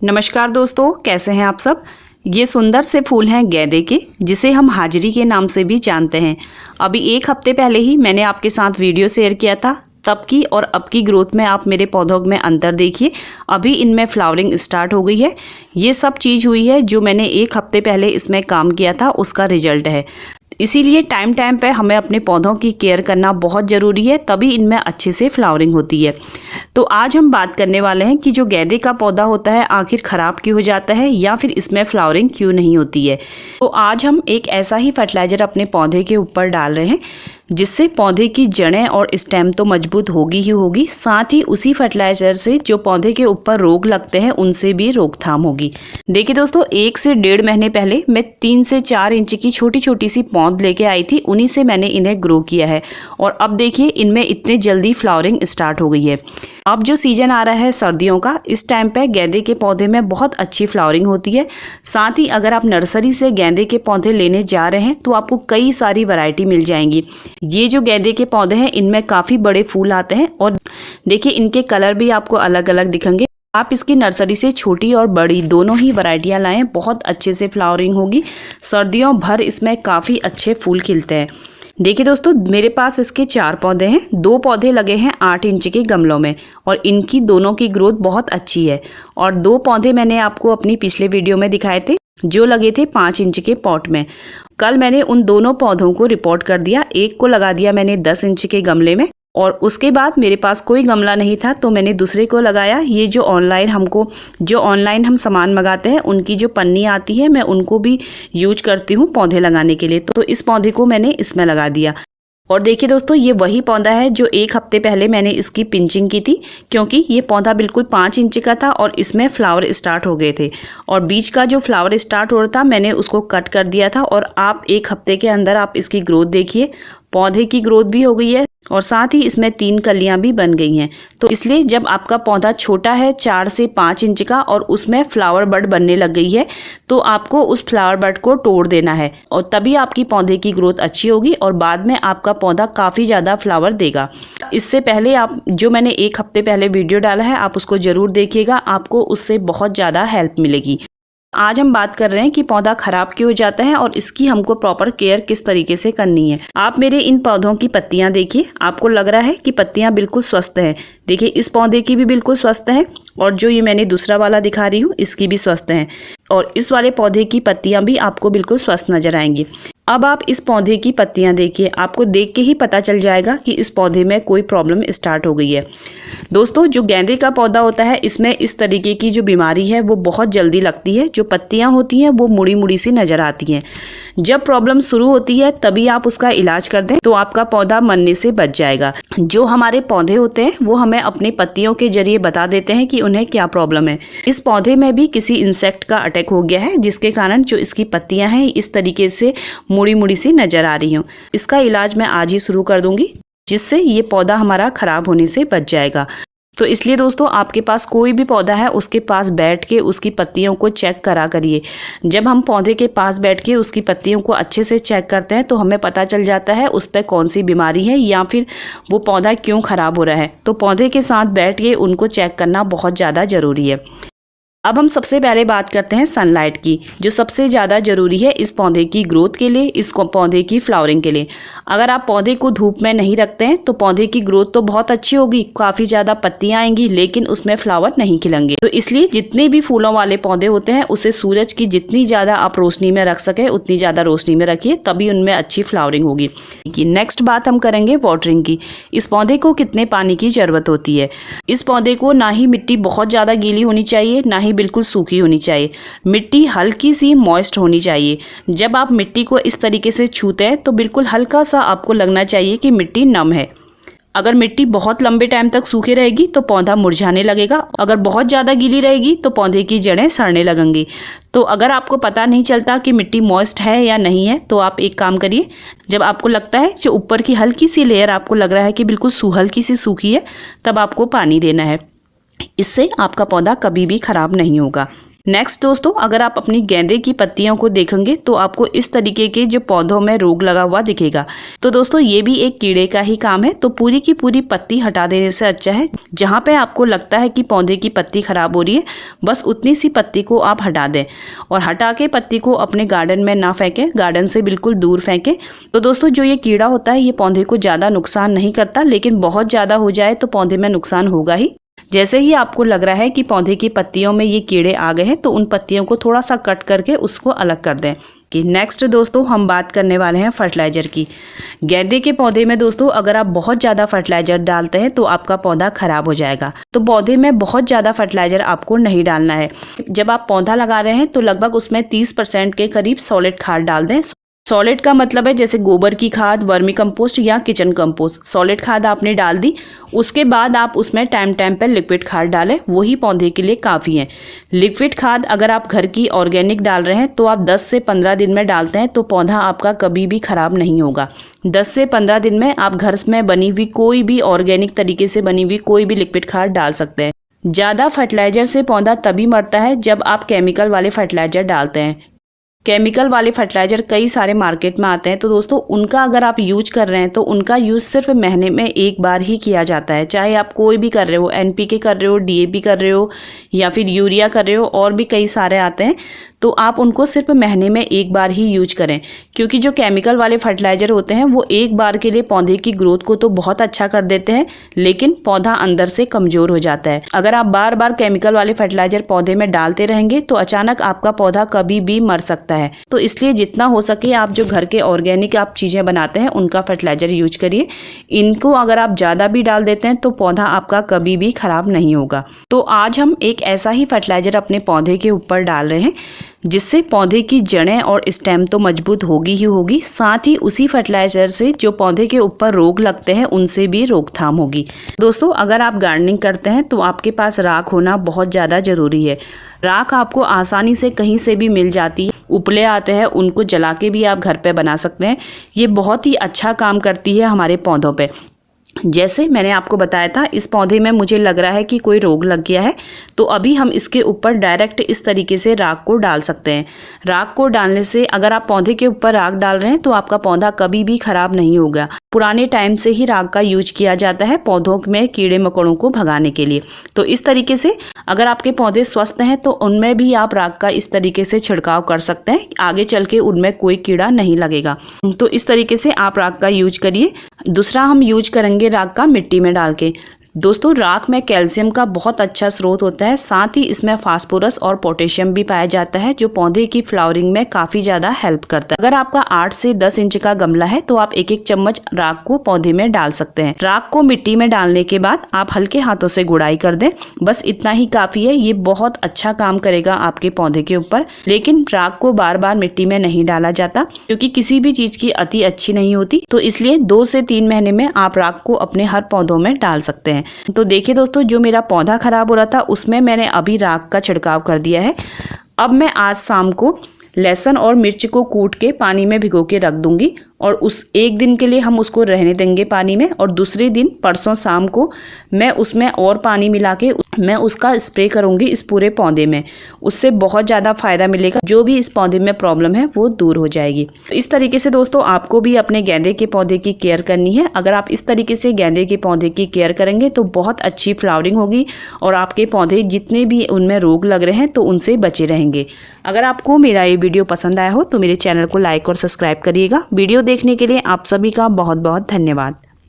नमस्कार दोस्तों, कैसे हैं आप सब। ये सुंदर से फूल हैं गेंदे के, जिसे हम हाजिरी के नाम से भी जानते हैं। अभी एक हफ्ते पहले ही मैंने आपके साथ वीडियो शेयर किया था। तब की और अब की ग्रोथ में आप मेरे पौधों में अंतर देखिए। अभी इनमें फ्लावरिंग स्टार्ट हो गई है। ये सब चीज़ हुई है जो मैंने एक हफ्ते पहले इसमें काम किया था, उसका रिजल्ट है। इसीलिए टाइम टाइम पे हमें अपने पौधों की केयर करना बहुत ज़रूरी है, तभी इनमें अच्छे से फ्लावरिंग होती है। तो आज हम बात करने वाले हैं कि जो गेंदे का पौधा होता है आखिर ख़राब क्यों हो जाता है या फिर इसमें फ्लावरिंग क्यों नहीं होती है। तो आज हम एक ऐसा ही फर्टिलाइज़र अपने पौधे के ऊपर डाल रहे हैं जिससे पौधे की जड़ें और स्टेम तो मजबूत होगी ही होगी, साथ ही उसी फर्टिलाइज़र से जो पौधे के ऊपर रोग लगते हैं उनसे भी रोकथाम होगी। देखिए दोस्तों, 1 से 1.5 महीने पहले मैं 3 से 4 इंच की छोटी छोटी सी पौध लेके आई थी, उन्हीं से मैंने इन्हें ग्रो किया है। और अब देखिए इनमें इतने जल्दी फ्लावरिंग स्टार्ट हो गई है। अब जो सीजन आ रहा है सर्दियों का, इस टाइम पे गेंदे के पौधे में बहुत अच्छी फ्लावरिंग होती है। साथ ही अगर आप नर्सरी से गेंदे के पौधे लेने जा रहे हैं तो आपको कई सारी वैरायटी मिल जाएंगी। ये जो गेंदे के पौधे हैं इनमें काफ़ी बड़े फूल आते हैं और देखिए इनके कलर भी आपको अलग अलग दिखेंगे। आप इसकी नर्सरी से छोटी और बड़ी दोनों ही वैरायटियां लाएं, बहुत अच्छे से फ्लावरिंग होगी। सर्दियों भर इसमें काफ़ी अच्छे फूल खिलते हैं। देखिए दोस्तों, मेरे पास इसके 4 पौधे हैं। 2 पौधे लगे हैं 8 इंच के गमलों में और इनकी दोनों की ग्रोथ बहुत अच्छी है। और 2 पौधे मैंने आपको अपनी पिछले वीडियो में दिखाए थे जो लगे थे 5 इंच के पॉट में। कल मैंने उन दोनों पौधों को रिपोर्ट कर दिया। एक को लगा दिया मैंने 10 इंच के गमले में और उसके बाद मेरे पास कोई गमला नहीं था तो मैंने दूसरे को लगाया। ये जो ऑनलाइन हम सामान मंगाते हैं उनकी जो पन्नी आती है मैं उनको भी यूज करती हूँ पौधे लगाने के लिए, तो इस पौधे को मैंने इसमें लगा दिया। और देखिए दोस्तों, ये वही पौधा है जो एक हफ्ते पहले मैंने इसकी पिंचिंग की थी, क्योंकि ये पौधा बिल्कुल 5 इंच का था और इसमें फ्लावर स्टार्ट हो गए थे। और बीच का जो फ्लावर स्टार्ट हो रहा था मैंने उसको कट कर दिया था और आप एक हफ्ते के अंदर आप इसकी ग्रोथ देखिए। पौधे की ग्रोथ भी हो गई है और साथ ही इसमें 3 कलियां भी बन गई हैं। तो इसलिए जब आपका पौधा छोटा है 4 से 5 इंच का और उसमें फ्लावर बड बनने लग गई है तो आपको उस फ्लावर बड को तोड़ देना है और तभी आपकी पौधे की ग्रोथ अच्छी होगी और बाद में आपका पौधा काफ़ी ज़्यादा फ्लावर देगा। इससे पहले आप जो मैंने एक हफ्ते पहले वीडियो डाला है आप उसको ज़रूर देखिएगा, आपको उससे बहुत ज़्यादा हेल्प मिलेगी। आज हम बात कर रहे हैं कि पौधा खराब क्यों हो जाता है और इसकी हमको प्रॉपर केयर किस तरीके से करनी है। आप मेरे इन पौधों की पत्तियां देखिए, आपको लग रहा है कि पत्तियां बिल्कुल स्वस्थ हैं। देखिए इस पौधे की भी बिल्कुल स्वस्थ है और जो ये मैंने दूसरा वाला दिखा रही हूँ इसकी भी स्वस्थ है और इस वाले पौधे की पत्तियां भी आपको बिल्कुल स्वस्थ नजर आएंगी। अब आप इस पौधे की पत्तियां देखिए, आपको देख के ही पता चल जाएगा कि इस पौधे में कोई प्रॉब्लम स्टार्ट हो गई है। दोस्तों, जो गेंदे का पौधा होता है इसमें इस तरीके की जो बीमारी है वो बहुत जल्दी लगती है। जो पत्तियां होती हैं वो मुड़ी मुड़ी सी नजर आती हैं। जब प्रॉब्लम शुरू होती है तभी आप उसका इलाज कर दें तो आपका पौधा मरने से बच जाएगा। जो हमारे पौधे होते हैं वो हमें अपनी पत्तियों के जरिए बता देते हैं कि उन्हें क्या प्रॉब्लम है। इस पौधे में भी किसी इंसेक्ट का अटैक हो गया है जिसके कारण जो इसकी पत्तियां हैं इस तरीके से मुड़ी मुड़ी सी नजर आ रही हूँ। इसका इलाज मैं आज ही शुरू कर दूंगी जिससे ये पौधा हमारा खराब होने से बच जाएगा। तो इसलिए दोस्तों, आपके पास कोई भी पौधा है उसके पास बैठ के उसकी पत्तियों को चेक करा करिए। जब हम पौधे के पास बैठ के उसकी पत्तियों को अच्छे से चेक करते हैं तो हमें पता चल जाता है उस पर कौन सी बीमारी है या फिर वो पौधा क्यों खराब हो रहा है। तो पौधे के साथ बैठ के उनको चेक करना बहुत ज़्यादा ज़रूरी है। अब हम सबसे पहले बात करते हैं सनलाइट की, जो सबसे ज़्यादा ज़रूरी है इस पौधे की ग्रोथ के लिए, इस पौधे की फ्लावरिंग के लिए। अगर आप पौधे को धूप में नहीं रखते हैं तो पौधे की ग्रोथ तो बहुत अच्छी होगी, काफ़ी ज़्यादा पत्तियां आएंगी, लेकिन उसमें फ्लावर नहीं खिलेंगे। तो इसलिए जितने भी फूलों वाले पौधे होते हैं उसे सूरज की जितनी ज़्यादा आप रोशनी में रख सके उतनी ज़्यादा रोशनी में रखिए, तभी उनमें अच्छी फ्लावरिंग होगी। नेक्स्ट बात हम करेंगे वाटरिंग की। इस पौधे को कितने पानी की ज़रूरत होती है। इस पौधे को ना ही मिट्टी बहुत ज़्यादा गीली होनी चाहिए ना ही बिल्कुल सूखी होनी चाहिए। मिट्टी हल्की सी मॉइस्ट होनी चाहिए। जब आप मिट्टी को इस तरीके से छूते हैं तो बिल्कुल हल्का सा आपको लगना चाहिए कि मिट्टी नम है। अगर मिट्टी बहुत लंबे टाइम तक सूखी रहेगी तो पौधा मुरझाने लगेगा, अगर बहुत ज़्यादा गीली रहेगी तो पौधे की जड़ें सड़ने लगेंगी। तो अगर आपको पता नहीं चलता कि मिट्टी मॉइस्ट है या नहीं है तो आप एक काम करिए, जब आपको लगता है जो ऊपर की हल्की सी लेयर आपको लग रहा है कि बिल्कुल हल्की सी सूखी है, तब आपको पानी देना है। इससे आपका पौधा कभी भी खराब नहीं होगा। नेक्स्ट दोस्तों, अगर आप अपनी गेंदे की पत्तियों को देखेंगे तो आपको इस तरीके के जो पौधों में रोग लगा हुआ दिखेगा। तो दोस्तों ये भी एक कीड़े का ही काम है। तो पूरी की पूरी पत्ती हटा देने से अच्छा है, जहाँ पे आपको लगता है कि पौधे की पत्ती खराब हो रही है, बस उतनी सी पत्ती को आप हटा दें और हटा के पत्ती को अपने गार्डन में ना फेंकें, गार्डन से बिल्कुल दूर फेंकें। तो दोस्तों जो ये कीड़ा होता है ये पौधे को ज़्यादा नुकसान नहीं करता, लेकिन बहुत ज़्यादा हो जाए तो पौधे में नुकसान होगा ही। जैसे ही आपको लग रहा है कि पौधे की पत्तियों में ये कीड़े आ गए हैं तो उन पत्तियों को थोड़ा सा कट करके उसको अलग कर दें। कि नेक्स्ट दोस्तों हम बात करने वाले हैं फर्टिलाइज़र की। गेंदे के पौधे में दोस्तों अगर आप बहुत ज़्यादा फर्टिलाइज़र डालते हैं तो आपका पौधा खराब हो जाएगा। तो पौधे में बहुत ज़्यादा फर्टिलाइज़र आपको नहीं डालना है। जब आप पौधा लगा रहे हैं तो लगभग उसमें 30% के करीब सॉलिड खाद डाल दें। सॉलिड का मतलब है जैसे गोबर की खाद, वर्मी कंपोस्ट या किचन कंपोस्ट। सॉलिड खाद आपने डाल दी, उसके बाद आप उसमें टाइम टाइम पर लिक्विड खाद डालें, वही पौधे के लिए काफ़ी है। लिक्विड खाद अगर आप घर की ऑर्गेनिक डाल रहे हैं तो आप 10 से 15 दिन में डालते हैं तो पौधा आपका कभी भी ख़राब नहीं होगा। 10 से 15 दिन में आप घर में बनी हुई कोई भी ऑर्गेनिक तरीके से बनी हुई कोई भी लिक्विड खाद डाल सकते हैं। ज़्यादा फर्टिलाइज़र से पौधा तभी मरता है जब आप केमिकल वाले फर्टिलाइज़र डालते हैं। केमिकल वाले फर्टिलाइज़र कई सारे मार्केट में आते हैं, तो दोस्तों उनका अगर आप यूज कर रहे हैं तो उनका यूज़ सिर्फ महीने में एक बार ही किया जाता है। चाहे आप कोई भी कर रहे हो, NPK कर रहे हो, DAP कर रहे हो या फिर यूरिया कर रहे हो, और भी कई सारे आते हैं, तो आप उनको सिर्फ महीने में एक बार ही यूज करें। क्योंकि जो केमिकल वाले फर्टिलाइज़र होते हैं वो एक बार के लिए पौधे की ग्रोथ को तो बहुत अच्छा कर देते हैं, लेकिन पौधा अंदर से कमज़ोर हो जाता है। अगर आप बार बार केमिकल वाले फर्टिलाइज़र पौधे में डालते रहेंगे तो अचानक आपका पौधा कभी भी मर सकता है। तो इसलिए जितना हो सके आप जो घर के ऑर्गेनिक आप चीज़ें बनाते हैं उनका फर्टिलाइज़र यूज करिए। इनको अगर आप ज़्यादा भी डाल देते हैं तो पौधा आपका कभी भी ख़राब नहीं होगा। तो आज हम एक ऐसा ही फर्टिलाइज़र अपने पौधे के ऊपर डाल रहे हैं जिससे पौधे की जड़ें और स्टेम तो मजबूत होगी ही होगी, साथ ही उसी फर्टिलाइज़र से जो पौधे के ऊपर रोग लगते हैं उनसे भी रोकथाम होगी। दोस्तों अगर आप गार्डनिंग करते हैं तो आपके पास राख होना बहुत ज़्यादा ज़रूरी है। राख आपको आसानी से कहीं से भी मिल जाती है। उपले आते हैं, उनको जला के भी आप घर पे बना सकते हैं। ये बहुत ही अच्छा काम करती है हमारे पौधों पे। जैसे मैंने आपको बताया था, इस पौधे में मुझे लग रहा है कि कोई रोग लग गया है, तो अभी हम इसके ऊपर डायरेक्ट इस तरीके से राख को डाल सकते हैं। राख को डालने से अगर आप पौधे के ऊपर राख डाल रहे हैं तो आपका पौधा कभी भी खराब नहीं होगा। पुराने टाइम से ही राख का यूज किया जाता है पौधों में कीड़े मकोड़ों को भगाने के लिए। तो इस तरीके से अगर आपके पौधे स्वस्थ हैं तो उनमें भी आप राख का इस तरीके से छिड़काव कर सकते हैं, आगे चल के उनमें कोई कीड़ा नहीं लगेगा। तो इस तरीके से आप राख का यूज करिए। दूसरा हम यूज करेंगे राख का मिट्टी में डाल के। दोस्तों राख में कैल्शियम का बहुत अच्छा स्रोत होता है, साथ ही इसमें फास्फोरस और पोटेशियम भी पाया जाता है जो पौधे की फ्लावरिंग में काफ़ी ज़्यादा हेल्प करता है। अगर आपका 8 से 10 इंच का गमला है तो आप 1-1 चम्मच राख को पौधे में डाल सकते हैं। राख को मिट्टी में डालने के बाद आप हल्के हाथों से गुड़ाई कर दें, बस इतना ही काफ़ी है। ये बहुत अच्छा काम करेगा आपके पौधे के ऊपर। लेकिन राख को बार बार मिट्टी में नहीं डाला जाता क्योंकि किसी भी चीज़ की अति अच्छी नहीं होती, तो इसलिए 2 से 3 महीने में आप राख को अपने हर पौधों में डाल सकते हैं। तो देखिए दोस्तों, जो मेरा पौधा खराब हो रहा था उसमें मैंने अभी राख का छिड़काव कर दिया है। अब मैं आज शाम को लहसुन और मिर्च को कूट के पानी में भिगो के रख दूंगी और उस एक दिन के लिए हम उसको रहने देंगे पानी में, और दूसरे दिन परसों शाम को मैं उसमें और पानी मिला के मैं उसका स्प्रे करूंगी इस पूरे पौधे में। उससे बहुत ज़्यादा फ़ायदा मिलेगा, जो भी इस पौधे में प्रॉब्लम है वो दूर हो जाएगी। तो इस तरीके से दोस्तों आपको भी अपने गेंदे के पौधे की केयर करनी है। अगर आप इस तरीके से गेंदे के पौधे की केयर करेंगे तो बहुत अच्छी फ्लावरिंग होगी और आपके पौधे जितने भी उनमें रोग लग रहे हैं तो उनसे बचे रहेंगे। अगर आपको मेरा ये वीडियो पसंद आया हो तो मेरे चैनल को लाइक और सब्सक्राइब करिएगा। वीडियो देखने के लिए आप सभी का बहुत बहुत धन्यवाद।